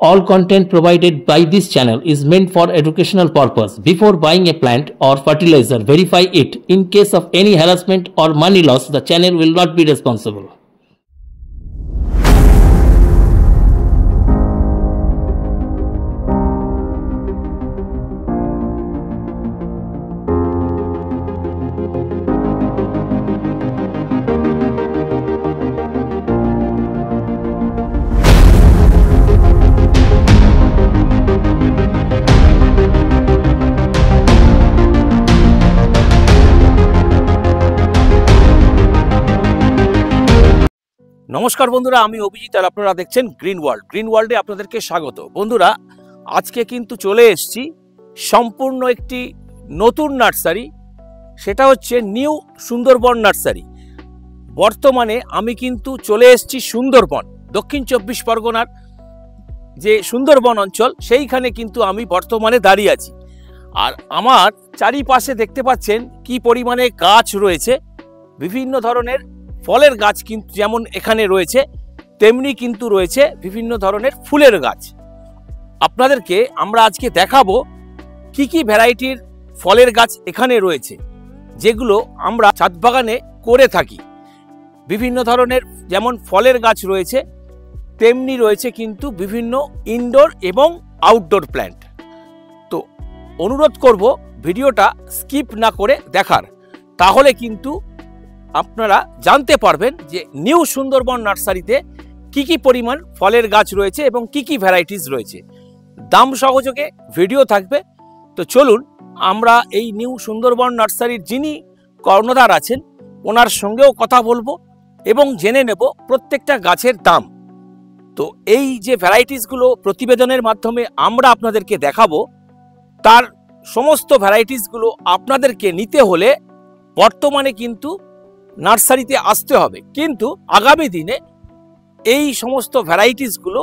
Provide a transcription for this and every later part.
All content provided by this channel is meant for educational purpose. Before buying a plant or fertilizer, verify it. In case of any harassment or money loss, the channel will not be responsible. নমস্কার বন্ধুরা, আমি অভিজিৎ আর আপনারা দেখছেন green world. Green ওয়ার্ল্ডে আপনাদেরকে স্বাগত। বন্ধুরা, আজকে কিন্তু চলে এসেছি সম্পূর্ণ একটি নতুন নার্সারি, সেটা হচ্ছে নিউ সুন্দরবন নার্সারি। বর্তমানে আমি কিন্তু চলে এসেছি সুন্দরবন, দক্ষিণ 24 পরগনার যে সুন্দরবন অঞ্চল, সেইখানে কিন্তু আমি বর্তমানে দাঁড়িয়ে আছি। আর আমার চারিপাশে দেখতে পাচ্ছেন কি পরিমাণে গাছ রয়েছে, বিভিন্ন ধরনের ফলের গাছ কিন্তু যেমন এখানে রয়েছে, তেমনি কিন্তু রয়েছে বিভিন্ন ধরনের ফুলের গাছ। আপনাদেরকে আমরা আজকে দেখাবো কি কি ভ্যারাইটির ফলের গাছ এখানে রয়েছে, যেগুলো আমরা ছাদ বাগানে করে থাকি। বিভিন্ন ধরনের যেমন ফলের গাছ রয়েছে, তেমনি রয়েছে কিন্তু বিভিন্ন ইনডোর এবং আউটডোর প্ল্যান্ট। তো অনুরোধ করব ভিডিওটা স্কিপ না করে দেখার, তাহলে কিন্তু আপনারা জানতে পারবেন যে নিউ সুন্দরবন নার্সারিতে কি কি পরিমাণ ফলের গাছ রয়েছে এবং কি কি ভ্যারাইটিস রয়েছে। দাম সহযোগে ভিডিও থাকবে। তো চলুন আমরা এই নিউ সুন্দরবন নার্সারির যিনি কর্ণধার আছেন ওনার সঙ্গেও কথা বলবো এবং জেনে নেব প্রত্যেকটা গাছের দাম। তো এই যে ভ্যারাইটিসগুলো প্রতিবেদনের মাধ্যমে আমরা আপনাদেরকে দেখাবো, তার সমস্ত ভ্যারাইটিসগুলো আপনাদেরকে নিতে হলে বর্তমানে কিন্তু নার্সারিতে আসতে হবে, কিন্তু আগামী দিনে এই সমস্ত ভ্যারাইটিসগুলো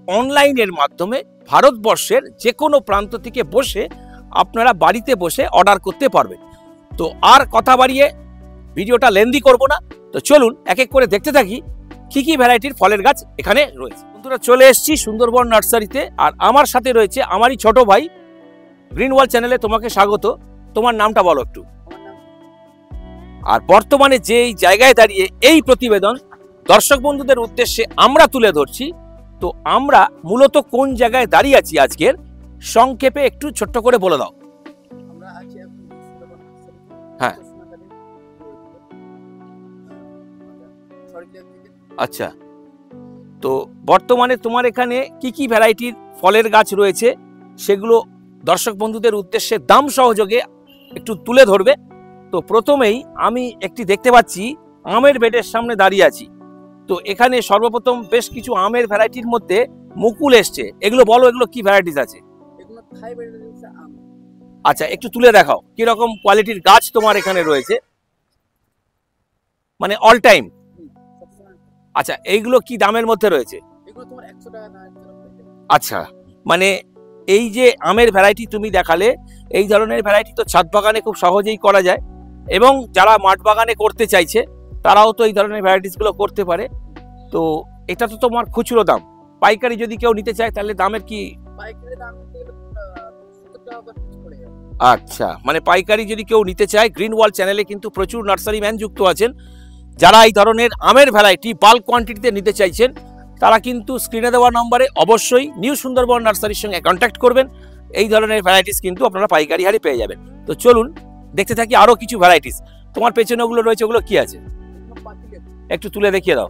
অনলাইনের মাধ্যমে ভারতবর্ষের যে কোনো প্রান্ত থেকে বসে আপনারা বাড়িতে বসে অর্ডার করতে পারবেন। তো আর কথা বাড়িয়ে ভিডিওটা লেন্দি করব না, তো চলুন এক এক করে দেখতে থাকি কি কি ভ্যারাইটির ফলের গাছ এখানে রয়েছে। বন্ধুরা, চলে এসেছি সুন্দরবন নার্সারিতে, আর আমার সাথে রয়েছে আমারই ছোট ভাই। গ্রিন ওয়ার্ল্ড চ্যানেলে তোমাকে স্বাগত। তোমার নামটা বলো একটু, আর বর্তমানে যে জায়গায় দাঁড়িয়ে এই প্রতিবেদন দর্শক বন্ধুদের উদ্দেশ্যে আমরা তুলে ধরছি, তো আমরা মূলত কোন জায়গায় দাঁড়িয়ে আছি আজকের সংক্ষেপে একটু ছোট্ট করে বলে দাও। হ্যাঁ, আচ্ছা। তো বর্তমানে তোমার এখানে কি কি ভ্যারাইটির ফলের গাছ রয়েছে সেগুলো দর্শক বন্ধুদের উদ্দেশ্যে দাম সহযোগে একটু তুলে ধরবে। তো প্রথমেই আমি একটি দেখতে পাচ্ছি আমের বেডের সামনে দাঁড়িয়ে আছি। তো এখানে সর্বপ্রথম বেশ কিছু আমের ভ্যারাইটির মধ্যে মুকুল এসছে, এগুলো বলো, এগুলো কি ভ্যারাইটিস আছে? আচ্ছা, একটু তুলে দেখাও কিরকম কোয়ালিটির গাছ তোমার এখানে রয়েছে, মানে অল টাইম। আচ্ছা, এইগুলো কি দামের মধ্যে রয়েছে? আচ্ছা, মানে এই যে আমের ভ্যারাইটি তুমি দেখালে, এই ধরনের ভ্যারাইটি তো ছাদ বাগানে খুব সহজেই করা যায়, এবং যারা মাঠ বাগানে করতে চাইছে তারাও তো এই ধরনের ভ্যারাইটিসগুলো করতে পারে। তো এটা তো তোমার খুচরো দাম, পাইকারি যদি কেউ নিতে চায় তাহলে দামের কি? আচ্ছা, মানে পাইকারি যদি কেউ নিতে চায়, গ্রিন ওয়ার্ল্ড চ্যানেলে কিন্তু প্রচুর নার্সারি ম্যান যুক্ত আছেন, যারা এই ধরনের আমের ভ্যারাইটি বাল্ক কোয়ান্টিটিতে নিতে চাইছেন তারা কিন্তু স্ক্রিনে দেওয়া নম্বরে অবশ্যই নিউ সুন্দরবন নার্সারির সঙ্গে কন্ট্যাক্ট করবেন। এই ধরনের ভ্যারাইটিস কিন্তু আপনারা পাইকারি হারে পেয়ে যাবেন। তো চলুন দেখতে থাকি আরো কিছু ভ্যারাইটিস। তোমার পেছনে ওগুলো রয়েছে, ওগুলো কি আছে একটু তুলে দেখিয়ে দাও।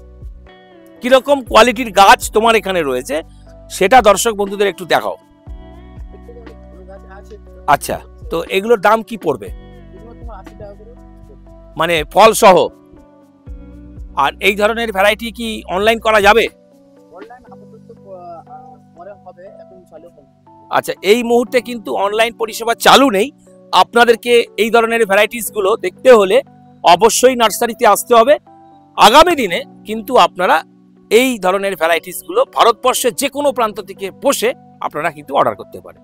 কিরকম কোয়ালিটির গাছ তোমার এখানে রয়েছে সেটা দর্শক বন্ধুদের একটু দেখাও। আচ্ছা, তো এগুলোর দাম কি পড়বে, মানে ফল সহ? আর এই ধরনের ভ্যারাইটি কি অনলাইন করা যাবে? আচ্ছা, এই মুহূর্তে কিন্তু অনলাইন পরিষেবা চালু নেই। আপনাদেরকে এই ধরনের ভ্যারাইটিস গুলো দেখতে হলে অবশ্যই নার্সারিতে আসতে হবে। আগামী দিনে কিন্তু আপনারা এই ধরনের ভ্যারাইটিস গুলো ভারতবর্ষের যে কোনো প্রান্ত থেকে বসে আপনারা কিন্তু অর্ডার করতে পারেন।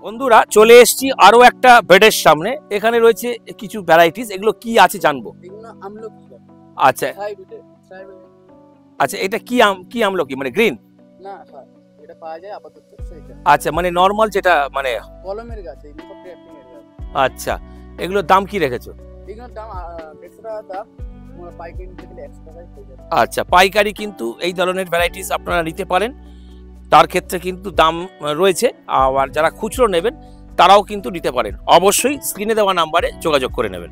বন্ধুরা, চলে এসেছি আরো একটা বেডের সামনে, এখানে রয়েছে কিছু ভ্যারাইটিস, এগুলো কি আছে জানবো। আচ্ছা আচ্ছা, এটা কি আমলকি, মানে গ্রিন? না স্যার, এটা পাওয়া যায় আপাতত সেইটা। আচ্ছা, মানে নর্মাল যেটা মানে কলমের গাছ, এইগুলো ক্র্যাফটিং এর গাছ। আচ্ছা, এগুলোর দাম কি রেখেছো? এগুলোর দাম 150 টাকা দাম, তোমরা পাইকারি নিতে গেলে 100 টাকায় পেয়ে যাবে। আচ্ছা, পাইকারি কিন্তু এই ধরনের ভ্যারাইটিস আপনারা নিতে পারেন, তার ক্ষেত্রে কিন্তু দাম রয়েছে। আর যারা খুচরো নেবেন তারাও কিন্তু নিতে পারেন, অবশ্যই স্ক্রিনে দেওয়া নাম্বারে যোগাযোগ করে নেবেন।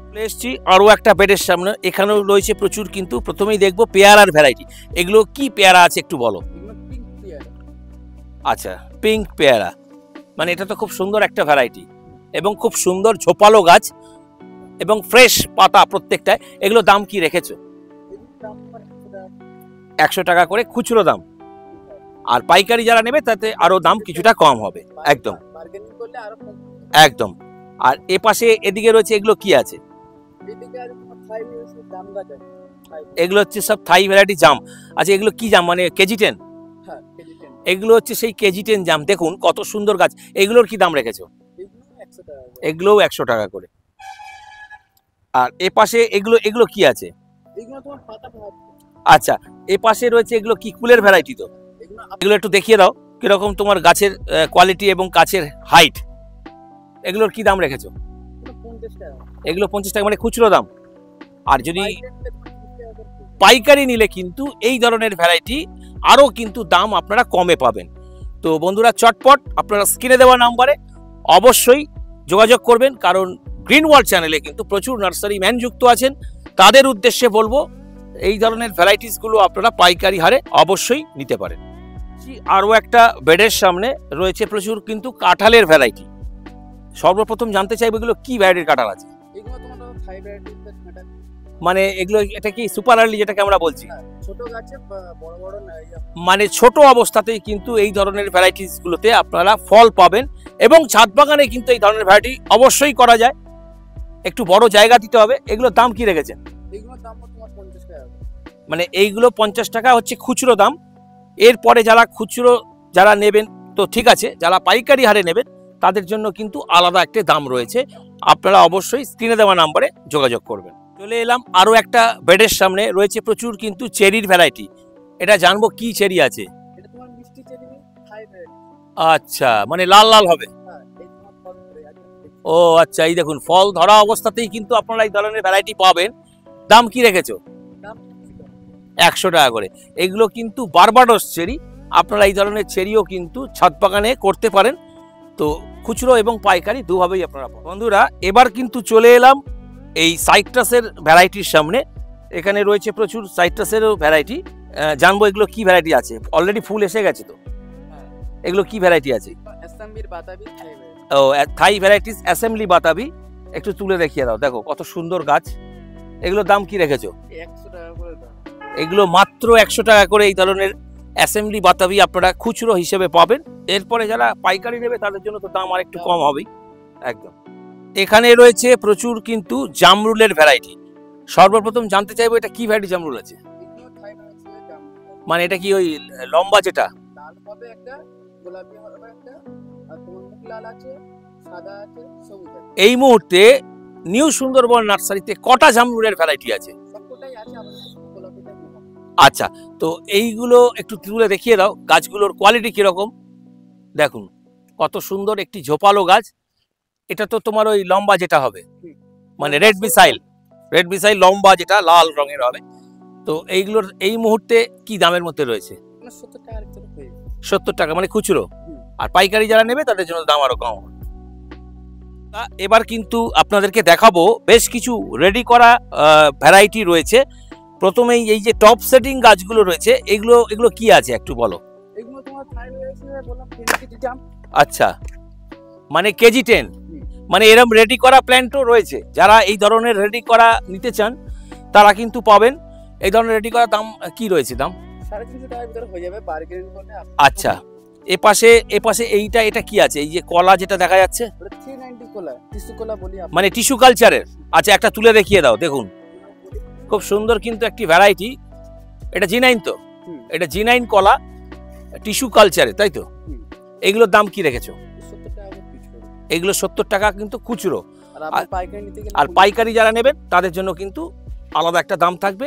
চলে এসছি আরও একটা বেডের সামনে, এখানেও রয়েছে প্রচুর, কিন্তু প্রথমেই দেখবো পেয়ারার ভ্যারাইটি। এগুলো কি পেয়ারা আছে একটু বলো। এগুলো পিঙ্ক পেয়ারা। আচ্ছা, পিঙ্ক পেয়ারা, মানে এটা তো খুব সুন্দর একটা ভ্যারাইটি এবং খুব সুন্দর ঝোপালো গাছ এবং ফ্রেশ পাতা প্রত্যেকটায়। এগুলো দাম কি রেখেছো? এগুলোর দাম তোমার 100 টাকা। 100 টাকা করে খুচরো দাম, আর পাইকারি যারা নেবে তাতে আরো দাম কিছুটা কম হবে। একদম বার্গেনিং করলে আরো কম। একদম। আর এ পাশে এদিকে রয়েছে, এগুলো কি আছে? এদিকে আর তোমার থাই রয়েছে, জাম গাছ আছে। এগুলো হচ্ছে সব থাই ভ্যারাইটি জাম। আচ্ছা, এগুলো কি জাম, মানে কেজি 10? হ্যাঁ, কেজি 10। এগুলো হচ্ছে সেই কেজি 10 জাম। দেখুন কত সুন্দর গাছ। এগুলোর কি দাম রেখেছো? এগুলো 100 টাকা করে। এগুলোও 100 টাকা করে। আর এ পাশে এগুলো কি আছে? এগুলো তোমার পাতা ভাত। আচ্ছা, এ পাশে রয়েছে, এগুলো কি কুলের ভ্যারাইটি? তো এগুলো একটু দেখিয়ে দাও কিরকম তোমার গাছের কোয়ালিটি এবং গাছের হাইট। এগুলোর কি দাম রেখেছো? 50 টাকা। এগুলো 50 টাকা, মানে খুচরো দাম। আর যদি পাইকারি নিলে তোমার 30 টাকা করে পড়বে। পাইকারি নিলে কিন্তু এই ধরনের ভ্যারাইটি আরও কিন্তু দাম আপনারা কমে পাবেন। তো বন্ধুরা, চটপট আপনারা স্ক্রিনে দেওয়া নাম্বারে অবশ্যই যোগাযোগ করবেন, কারণ গ্রিন ওয়ার্ল্ড চ্যানেলে কিন্তু প্রচুর নার্সারি ম্যান যুক্ত আছেন। তাদের উদ্দেশ্যে বলবো এই ধরনের ভ্যারাইটিসগুলো আপনারা পাইকারি হারে অবশ্যই নিতে পারেন। আরও একটা বেডের সামনে রয়েছে প্রচুর কিন্তু কাঁঠালের ভ্যারাইটি। সর্বপ্রথম জানতে চাইবো এগুলো কি ভ্যারাইটির কাঁঠাল আছে? এগুলো তোমার থাই ভ্যারাইটির কাঁঠাল। মানে এগুলো, এটা কি সুপার আর্লি যেটাকে আমরা বলছি? ছোট গাছে বড় বড় মানে ছোট অবস্থাতেই কিন্তু এই ধরনের ভ্যারাইটিস গুলোতে আপনারা ফল পাবেন, এবং ছাদ বাগানে কিন্তু এই ধরনের ভ্যারাইটি অবশ্যই করা যায়। একটু বড় জায়গা দিতে হবে। এগুলোর দাম কি রেখেছেন? এগুলোর দাম তোমার 50 টাকা। মানে এইগুলো 50 টাকা হচ্ছে খুচরো দাম। এরপরে যারা খুচরো যারা নেবেন তো ঠিক আছে, যারা পাইকারি হারে নেবেন তাদের জন্য কিন্তু আলাদা একটা দাম রয়েছে। আপনারা অবশ্যই স্ক্রিনে দেওয়া নাম্বারে যোগাযোগ করবেন। চলে এলাম আরও একটা বেডের সামনে, রয়েছে প্রচুর কিন্তু চেরির ভ্যারাইটি। এটা জানবো কি চেরি আছে? এটা তোমার মিষ্টি চেরি থাই ভ্যারাইটি। আচ্ছা, মানে লাল লাল হবে। হ্যাঁ, এই তোমার ফল ধরে আছে। ও আচ্ছা, এই দেখুন ফল ধরা অবস্থাতেই কিন্তু আপনারা এই ধরনের ভ্যারাইটি পাবেন। দাম কি রেখেছো? দাম 100 টাকা করে। এগুলো কিন্তু বারবাডোস চেরি। আপনারা এই ধরনের চেরিও কিন্তু ছাদ বাগানে করতে পারেন। তো খুচরো এবং পাইকারি দুভাবেই আপনারা পাবেন। বন্ধুরা, এবার কিন্তু চলে এলাম এই সাইট্রাসের ভ্যারাইটির সামনে। এখানে রয়েছে প্রচুর সাইট্রাসেরও ভ্যারাইটি। জানবো এগুলো কি ভ্যারাইটি আছে। অলরেডি ফুল এসে গেছে তো। এগুলো কি ভ্যারাইটি আছে? অ্যাসাম্বির বাতাবি থাই ভ্যারাইটি। ও, থাই ভ্যারাইটিস অ্যাসেম্বলি বাতাবি। একটু তুলে দেখিয়ে দাও, দেখো কত সুন্দর গাছ। এগুলোর দাম কি রেখেছো? 100 টাকা করে দাম। এগুলো মাত্র 100 টাকা করে এই ধরনের অ্যাসেম্বলি বাতাবি আপনারা খুচরো হিসেবে পাবেন। এরপরে যারা পাইকারি নেবে তাদের জন্য তো দাম আর একটু কম হবেই। একদম। এখানে রয়েছে প্রচুর কিন্তু জামরুলের ভ্যারাইটি। সর্বপ্রথম জানতে চাইবো এটা কি ভ্যারাইটি জামরুল আছে? এগুলো থাই ভ্যারাইটির দাম। মানে এটা কি ওই লম্বা যেটা? লাল হবে একটা, গোলাপি হবে একটা, আর তোমার মুখ লাল আছে, সাদা আছে, সবুজ আছে। এই মুহূর্তে নিউ সুন্দরবন নার্সারিতে কটা জামরুলের ভ্যারাইটি আছে? সবকটাই আছে, আমাদের গোলাপিটা নেব। আচ্ছা, তো এইগুলো একটু তুলে দেখিয়ে দাও, গাছগুলোর কোয়ালিটি কিরকম। দেখুন কত সুন্দর একটি ঝোপালো গাছ। এটা তো তোমার ওই লম্বা যেটা হবে, মানে রেড বিসাইল লম্বা যেটা লাল রঙের হবে। তো এইগুলোর এই মুহূর্তে কি দামের মধ্যে রয়েছে? 70 টাকার ভিতরে হয়ে যাবে। 70 টাকা মানে খুচরো। আর পাইকারি যারা নেবে তাদের জন্য দাম আরো কম হবে। এবার কিন্তু আপনাদেরকে দেখাবো বেশ কিছু রেডি করা ভ্যারাইটি রয়েছে। প্রথমেই এই যে টপ সেটিং গাছগুলো রয়েছে, এগুলো কি আছে একটু বলো। এগুলো তোমার থাই ভ্যারাইটি বললাম 10 কেজি দাম। আচ্ছা, মানে কেজি 10। মানে এরকম রেডি করা প্ল্যান্টও রয়েছে। যারা এই ধরনের রেডি করা নিতে চান তারা কিন্তু পাবেন। এই ধরনের রেডি করা দাম কি রয়েছে? দাম 350 টাকার ভিতরে হয়ে যাবে বার্গেনিং করলে। আচ্ছা, এপাশে এটা কি আছে? এই যে কলা যেটা দেখা যাচ্ছে, ওটা 390 কলা, টিস্যু কলা বলি আমরা। মানে টিস্যু কালচারের। আচ্ছা, একটা তুলে দেখিয়ে দাও। দেখুন খুব সুন্দর কিন্তু একটি ভ্যারাইটি। এটা G9 তো? এটা G9 কলা টিস্যু কালচারে, তাই তো? এগুলোর দাম কি রেখেছো? 70 টাকা করে পিস পড়বে। এগুলো 70 টাকা কিন্তু খুচরো। আর আপনি পাইকারি নিতে গেলে আর পাইকারি যারা নেবেন তাদের জন্য কিন্তু আলাদা একটা দাম থাকবে।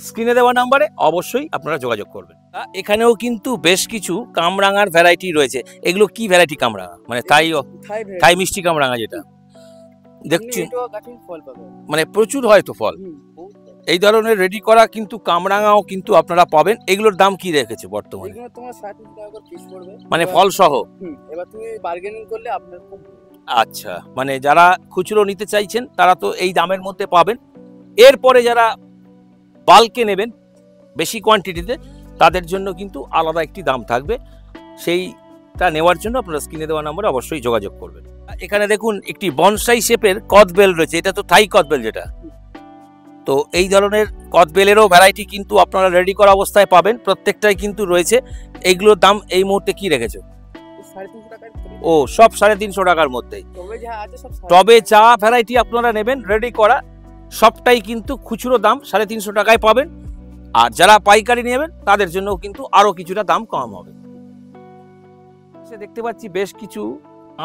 স্ক্রিনে দেওয়া নাম্বারে অবশ্যই আপনারা যোগাযোগ করবেন। এখানেও কিন্তু বেশ কিছু কামরাঙার ভ্যারাইটি রয়েছে। এগুলো কি ভ্যারাইটি কামরাঙা? মানে থাই মিষ্টি কামরাঙা যেটা দেখছি, মানে প্রচুর হয় তো ফল। এই ধরনের রেডি করা কিন্তু কামরাঙাও কিন্তু আপনারা পাবেন। এগুলোর দাম কি রেখেছে বর্তমানে? মানে ফল সহ। এবার তুমি বার্গেনিং করলে আপনার খুব আচ্ছা, মানে যারা খুচরো নিতে চাইছেন তারা তো এই দামের মধ্যে পাবেন। এরপরে যারা বাল্কে নেবেন বেশি কোয়ান্টিটিতে, তাদের জন্য কিন্তু আলাদা একটি দাম থাকবে। সেইটা নেওয়ার জন্য আপনারা স্ক্রিনে দেওয়া নম্বরে অবশ্যই যোগাযোগ করবেন। এখানে দেখুন একটি বনসাই শেপের কদবেল রয়েছে। এটা তো থাই কদবেল যেটা। তো এই ধরনের কদবেলেরও ভ্যারাইটি কিন্তু আপনারা রেডি করা অবস্থায় পাবেন। প্রত্যেকটাই কিন্তু রয়েছে। এইগুলোর দাম এই মুহূর্তে কি রেখেছো? 350 টাকার। ও, সব 350 টাকার মধ্যেই। তবে যা ভ্যারাইটি আপনারা নেবেন রেডি করা সবটাই কিন্তু খুচরো দাম 350 টাকায় পাবেন। আর যারা পাইকারি নেবেন তাদের জন্য কিন্তু আরো কিছুটা দাম কম হবে। দেখতে পাচ্ছি বেশ কিছু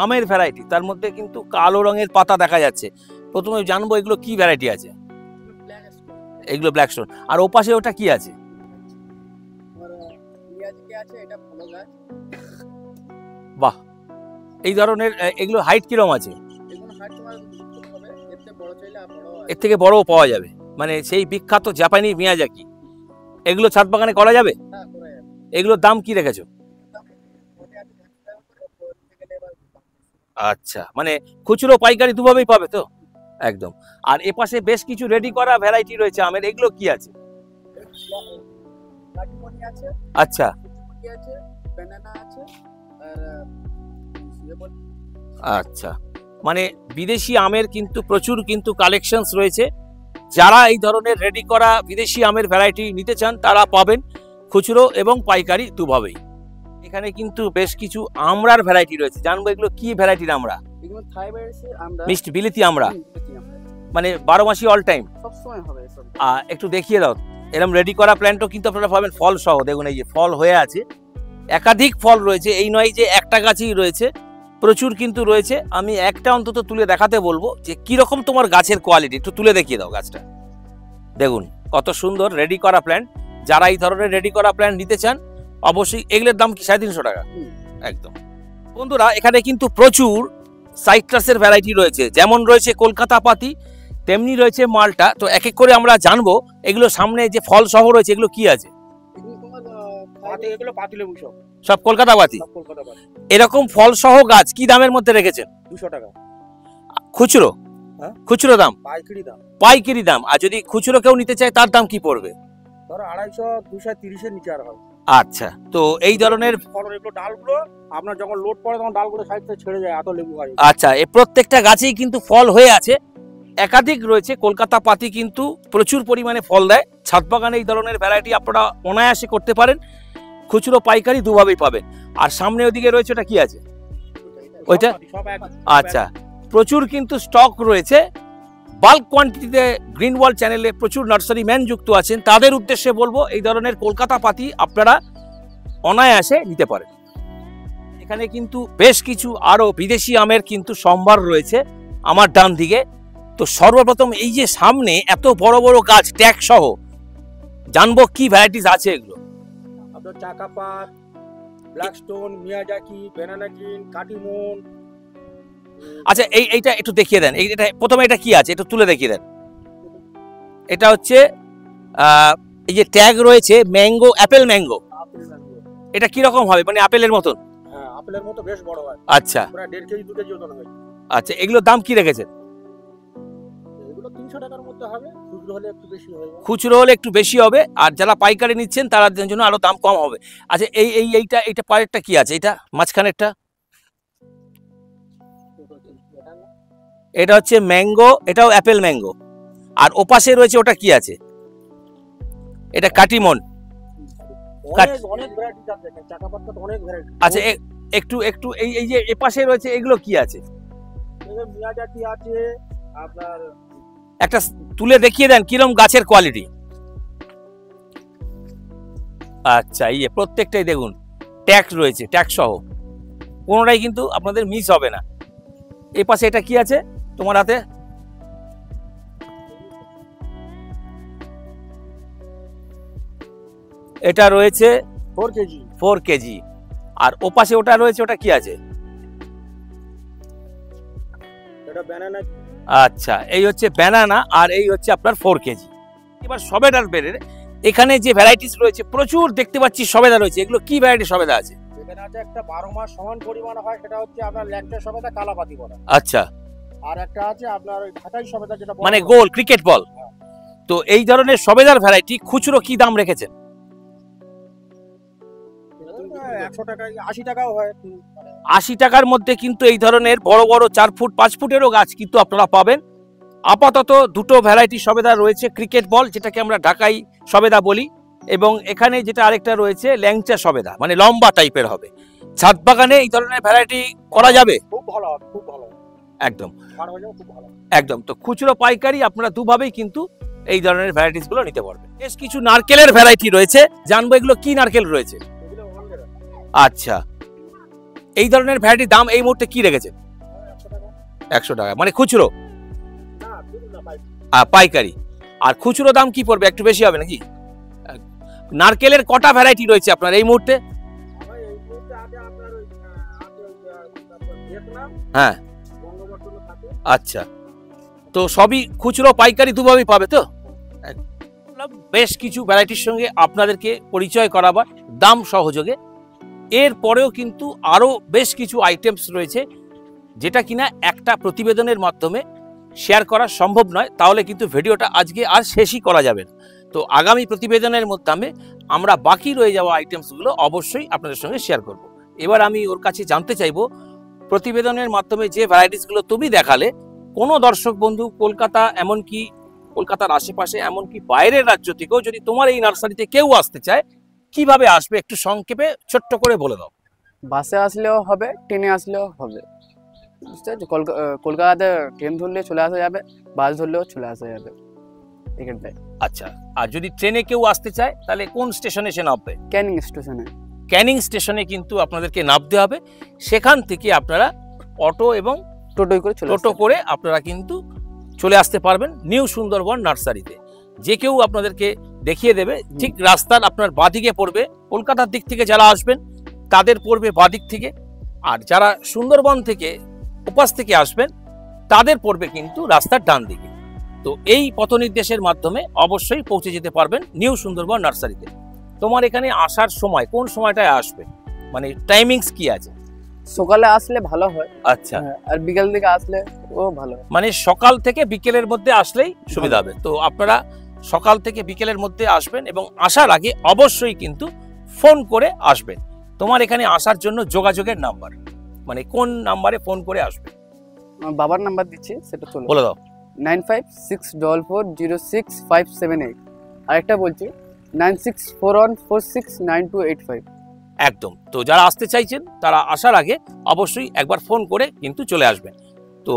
আমের ভ্যারাইটি, তার মধ্যে কিন্তু কালো রঙের পাতা দেখা যাচ্ছে। প্রথমে জানবো এগুলো কি ভ্যারাইটি আছে। এগুলো ব্ল্যাক স্টোন। আর ওপাশে ওটা কি আছে? বাহ, এই ধরনের এগুলো হাইট কিরকম আছে? এর থেকে বড়ও পাওয়া যাবে, মানে সেই বিখ্যাত জাপানি মিয়াজাকি। এগুলো ছাদ বাগানে করা যাবে? এগুলোর দাম কি রেখেছো? আচ্ছা, মানে খুচরো পাইকারি দুভাবেই পাবে তো একদম। আর এপাশে বেশ কিছু রেডি করা ভ্যারাইটি রয়েছে আমের। এগুলো কি আছে? আচ্ছা আচ্ছা, মানে বিদেশি আমের কিন্তু প্রচুর কিন্তু কালেকশনস রয়েছে। যারা এই ধরনের রেডি করা বিদেশি আমের ভ্যারাইটি নিতে চান তারা পাবেন খুচরো এবং পাইকারি দুভাবেই। এখানে কিন্তু বেশ কিছু আমড়ার ভ্যারাইটি রয়েছে। জানবো এগুলো কি ভ্যারাইটির আমড়া? মিষ্টি বিলিতি আমড়া, মানে 12 মাসই অল টাইম সবসময় হবে। একটু দেখিয়ে দাও। এরকম রেডি করা প্ল্যান্টও কিন্তু আপনারা পাবেন ফল সহ। দেখুন এই যে ফল হয়ে আছে, একাধিক ফল রয়েছে। এই নয় যে একটা গাছই রয়েছে, প্রচুর কিন্তু রয়েছে। আমি একটা অন্তত তুলে দেখাতে বলবো যে কিরকম তোমার গাছের কোয়ালিটি। একটু তুলে দেখিয়ে দাও গাছটা। দেখুন কত সুন্দর রেডি করা প্ল্যান্ট। যারা এই ধরনের রেডি করা প্ল্যান্ট নিতে চান অবশ্যই। এগুলোর দাম কি 350 টাকা? একদম। বন্ধুরা এখানে কিন্তু প্রচুর সাইট্রাসের ভ্যারাইটি রয়েছে। যেমন রয়েছে কলকাতা পাতি, তেমনি রয়েছে মালটা। তো এক এক করে আমরা জানবো। এগুলো সামনে যে ফল সহ রয়েছে এগুলো কি আছে? সব কলকাতা পাতি। এরকম ফল সহ গাছ কি দামের মধ্যে রেখেছেন? 200 টাকা খুচরো। খুচরো দাম, পাইকারি দাম। আর যদি খুচরো কেউ নিতে চায় তার দাম কি পড়বে? ধরো 250 230 এর নিচে আর হবে। আচ্ছা, তো এই ধরনের ডালগুলো আপনার যখন লোড পড়ে তখন ডালগুলো সাইড থেকে ছেড়ে যায়, এত লেবু হয়। আচ্ছা, এই প্রত্যেকটা গাছেই কিন্তু ফল হয়ে আছে, একাধিক রয়েছে। কলকাতা পাতি কিন্তু প্রচুর পরিমাণে ফল দেয়। ছাদ বাগানে এই ধরনের ভ্যারাইটি আপনারা অনায়াসে করতে পারেন। খুচরো পাইকারি দুভাবেই পাবেন। আর সামনে ওদিকে রয়েছে ওটা কি আছে? ওইটা আচ্ছা, প্রচুর কিন্তু স্টক রয়েছে। বাল্ক কোয়ান্টিটিতে গ্রিন ওয়ার্ল্ড চ্যানেলে প্রচুর নার্সারি ম্যান যুক্ত আছেন। তাদের উদ্দেশ্যে বলবো এই ধরনের কলকাতা পাতি আপনারা অনায়াসে নিতে পারেন। এখানে কিন্তু বেশ কিছু আরো বিদেশি আমের কিন্তু সম্ভার রয়েছে আমার ডান দিকে। তো সর্বপ্রথম এই যে সামনে এত বড় বড় গাছ ট্যাগ সহ, জানবো কি ভ্যারাইটিস আছে এগুলো। আপনার চাকাপাত, black stone, Miyazaki, banana green, কাটিমন। আচ্ছা, এইটা একটু দেখিয়ে দেন। এটা প্রথমে এটা কি আছে একটু তুলে দেখিয়ে দেন। এটা হচ্ছে এই যে ট্যাগ রয়েছে ম্যাঙ্গো, অ্যাপেল ম্যাঙ্গো। এটা কি রকম হবে? মানে আপেলের মতন? হ্যাঁ, আপেলের মতো বেশ বড় হয়। আচ্ছা, প্রায় 1.5 কেজি 2 কেজি ওজন হয়। আচ্ছা, এগুলোর দাম কি রেখেছেন? এগুলো 300 টাকার মধ্যে হবে, খুচরো হলে একটু বেশি হবে। খুচরো হলে একটু বেশি হবে, আর যারা পাইকারি নিচ্ছেন তাদের জন্য আরো দাম কম হবে। আচ্ছা, এইটা পারেরটা কি আছে? এটা মাঝখানেরটা এটা হচ্ছে ম্যাঙ্গো, এটাও অ্যাপেল ম্যাঙ্গো। আর ওপাশে রয়েছে ওটা কি আছে? এটা কাটিমন। অনেক ভ্যারাইটি আছে, চাকাপাতটা তো অনেক ভ্যারাইটি। আচ্ছা, একটু এই যে এপাশে রয়েছে এগুলো কি আছে? মিয়াজাকি আছে আপনার। একটা তুলে দেখিয়ে দেন কিরকম গাছের কোয়ালিটি। আচ্ছা, এই প্রত্যেকটাই দেখুন ট্যাগ রয়েছে, ট্যাগ সহ। কোনোটাই কিন্তু আপনাদের মিস হবে না। এই পাশে এটা কি আছে তোমার হাতে? এটা রয়েছে 4 কেজি। 4 কেজি। আর ওপাশে ওটা রয়েছে, ওটা কি আছে? এটা ব্যানানা। আচ্ছা, এই হচ্ছে ব্যানানা আর এই হচ্ছে আপনার 4 কেজি। এবার সবেদার বেরের এখানে যে ভ্যারাইটিস রয়েছে প্রচুর দেখতে পাচ্ছি সবেদা রয়েছে, এগুলো কি ভ্যারাইটি সবেদা আছে? এখানে আছে একটা 12 মাস সমান পরিমাণ হয়, সেটা হচ্ছে আপনার ল্যাংচা সবেদা কালাপাতি বলা। আচ্ছা, আর একটা আছে আপনার ওই ঢাকাই সবেদা, যেটা মানে গোল ক্রিকেট বল। তো এই ধরনের সবেদার ভ্যারাইটি খুচরো কি দাম রেখেছেন? 100 টাকা, 80 টাকাও হয়। 80 টাকার মধ্যে কিন্তু এই ধরনের বড় বড় 4 ফুট 5 ফুটেরও গাছ কিন্তু আপনারা পাবেন। আপাতত দুটো ভ্যারাইটি সবেদা রয়েছে, ক্রিকেট বল যেটাকে আমরা ঢাকাই সবেদা বলি, এবং এখানে যেটা আরেকটা রয়েছে ল্যাংচা সবেদা, মানে লম্বা টাইপের হবে। ছাদ বাগানে এই ধরনের ভ্যারাইটি করা যাবে? খুব ভালো হবে, খুব ভালো। একদম খুব ভালো। একদম। তো খুচরো পাইকারি আপনারা দুভাবেই কিন্তু এই ধরনের ভ্যারাইটিস গুলো নিতে পারবেন। বেশ কিছু নারকেলের ভ্যারাইটি রয়েছে, জানবো এগুলো কি নারকেল রয়েছে। আচ্ছা, এই ধরনের ভ্যারাইটির দাম এই মুহূর্তে কি রেখেছে? 100 টাকা, মানে খুচরো পাইকারি। আর খুচরো দাম কি পড়বে, একটু বেশি হবে নাকি? নারকেলের কটা ভ্যারাইটি রয়েছে আপনার এই মুহূর্তে? হ্যাঁ, আচ্ছা। তো সবই খুচরো পাইকারি দুভাবেই পাবে তো? বেশ কিছু ভ্যারাইটির সঙ্গে আপনাদেরকে পরিচয় করাবার দাম সহযোগে। এর পরেও কিন্তু আরও বেশ কিছু আইটেমস রয়েছে যেটা কিনা একটা প্রতিবেদনের মাধ্যমে শেয়ার করা সম্ভব নয়, তাহলে কিন্তু ভিডিওটা আজকে আর শেষই করা যাবে না। তো আগামী প্রতিবেদনের মাধ্যমে আমরা বাকি রয়ে যাওয়া আইটেমসগুলো অবশ্যই আপনাদের সঙ্গে শেয়ার করব। এবার আমি ওর কাছে জানতে চাইবো, প্রতিবেদনের মাধ্যমে যে ভ্যারাইটিসগুলো তুমি দেখালে, কোনো দর্শক বন্ধু কলকাতা, এমনকি কলকাতার আশেপাশে, এমনকি বাইরের রাজ্য থেকেও যদি তোমার এই নার্সারিতে কেউ আসতে চায়, কিভাবে আসবে একটু সংক্ষেপে ছোট্ট করে বলে দাও। বাসে আসলেও হবে, ট্রেনে আসলেও হবে, বুঝতে পারছো? কলকাতাতে ট্রেন ধরলে চলে আসা যাবে, বাস ধরলেও চলে আসা যাবে এখানটায়। আচ্ছা, আর যদি ট্রেনে কেউ আসতে চায় তাহলে কোন স্টেশনে এসে নামবে? ক্যানিং স্টেশনে। ক্যানিং স্টেশনে কিন্তু আপনাদেরকে নামতে হবে। সেখান থেকে আপনারা অটো এবং টোটো করে আপনারা কিন্তু চলে আসতে পারবেন নিউ সুন্দরবন নার্সারিতে। যে কেউ আপনাদেরকে দেখিয়ে দেবে। ঠিক রাস্তার আপনার বাঁদিকে পড়বে, কলকাতার দিক থেকে যারা আসবেন তাদের পড়বে বাঁদিক থেকে, আর যারা সুন্দরবন থেকে ওপাশ থেকে আসবেন তাদের পড়বে কিন্তু রাস্তার ডান দিকে। তো এই পথ নির্দেশের মাধ্যমে অবশ্যই পৌঁছে যেতে পারবেন নিউ সুন্দরবন নার্সারিতে। তোমার এখানে আসার সময় কোন সময়টায় আসবে, মানে টাইমিংস কি আছে? সকালে আসলে ভালো হয়। আচ্ছা, আর বিকেল দিকে আসলে ও ভালো হয়। মানে সকাল থেকে বিকেলের মধ্যে আসলেই সুবিধা হবে। তো আপনারা সকাল থেকে বিকেলের মধ্যে আসবেন এবং আসার আগে অবশ্যই কিন্তু ফোন করে আসবেন। তোমার এখানে আসার জন্য যোগাযোগের নাম্বার, মানে কোন নাম্বারে ফোন করে আসবে? বাবার নাম্বার দিচ্ছি, সেটা চলো বলে দাও। 9564406578। আরেকটা বলছি 9641469285। একদম। তো যারা আসতে চাইছেন তারা আসার আগে অবশ্যই একবার ফোন করে কিন্তু চলে আসবেন। তো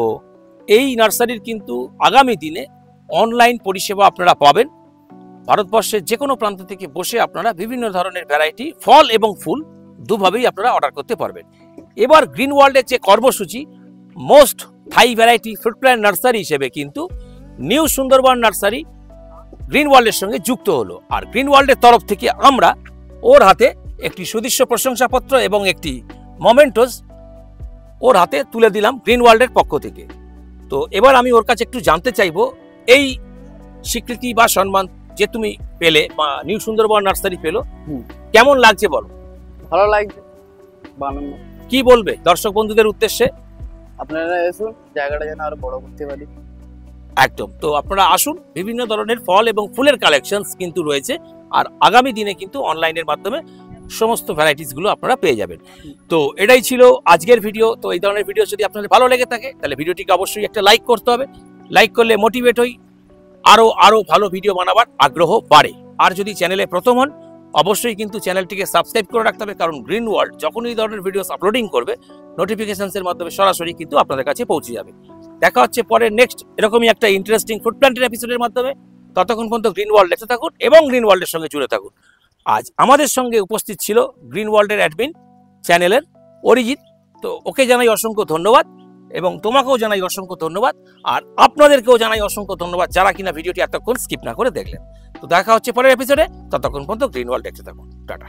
এই নার্সারির কিন্তু আগামী দিনে অনলাইন পরিষেবা আপনারা পাবেন। ভারতবর্ষের যে কোনো প্রান্ত থেকে বসে আপনারা বিভিন্ন ধরনের ভ্যারাইটি ফল এবং ফুল দুভাবেই আপনারা অর্ডার করতে পারবেন। এবার গ্রিন ওয়ার্ল্ডের যে কর্মসূচি মোস্ট থাই ভ্যারাইটি ফ্রুট প্ল্যান্ট নার্সারি হিসেবে কিন্তু নিউ সুন্দরবন নার্সারি গ্রিন ওয়ার্ল্ডের সঙ্গে যুক্ত হলো। আর গ্রিন ওয়ার্ল্ডের তরফ থেকে আমরা ওর হাতে একটি সুদৃশ্য প্রশংসাপত্র এবং একটি মোমেন্টোস ওর হাতে তুলে দিলাম গ্রিন ওয়ার্ল্ডের পক্ষ থেকে। তো এবার আমি ওর কাছে একটু জানতে চাইবো, এই স্বীকৃতি বা সম্মান যে তুমি পেলে বা নিউ সুন্দরবন নার্সারি পেলো, কেমন লাগছে বলো? ভালো লাগছে। কি বলবে দর্শক বন্ধুদের উদ্দেশ্যে? আপনারা এসুন, জায়গাটা যেন আরো বড় করতে পারি। একদম। তো আপনারা আসুন, বিভিন্ন ধরনের ফল এবং ফুলের কালেকশনস কিন্তু রয়েছে। আর আগামী দিনে কিন্তু অনলাইনের মাধ্যমে সমস্ত ভ্যারাইটিস গুলো আপনারা পেয়ে যাবেন। তো এটাই ছিল আজকের ভিডিও। তো এই ধরনের ভিডিও যদি আপনাদের ভালো লেগে থাকে তাহলে ভিডিওটিকে অবশ্যই একটা লাইক করতে হবে। লাইক করলে মোটিভেট হই, আরো ভালো ভিডিও বানাবার আগ্রহ বাড়ে। আর যদি চ্যানেলে প্রথম হন অবশ্যই কিন্তু চ্যানেলটিকে সাবস্ক্রাইব করে রাখতে হবে, কারণ গ্রিন ওয়ার্ল্ড যখন এই ধরনের ভিডিওস আপলোডিং করবে নোটিফিকেশনসের মাধ্যমে সরাসরি কিন্তু আপনাদের কাছে পৌঁছে যাবে। দেখা হচ্ছে পরে নেক্সট এরকমই একটা ইন্টারেস্টিং ফুড প্ল্যান্টের এপিসোডের মাধ্যমে। ততক্ষণ পর্যন্ত গ্রিন ওয়ার্ল্ড দেখতে থাকুন এবং গ্রিন ওয়ার্ল্ডের সঙ্গে জুড়ে থাকুন। আজ আমাদের সঙ্গে উপস্থিত ছিল গ্রিন ওয়ার্ল্ডের অ্যাডমিন চ্যানেলের অরিজিৎ। তো ওকে জানাই অসংখ্য ধন্যবাদ এবং তোমাকেও জানাই অসংখ্য ধন্যবাদ, আর আপনাদেরকেও জানাই অসংখ্য ধন্যবাদ যারা কিনা ভিডিওটি এতক্ষণ স্কিপ না করে দেখলেন। তো দেখা হচ্ছে পরের এপিসোডে, ততক্ষণ পর্যন্ত গ্রিন ওয়ার্ল্ড দেখতে থাকুন। টাটা।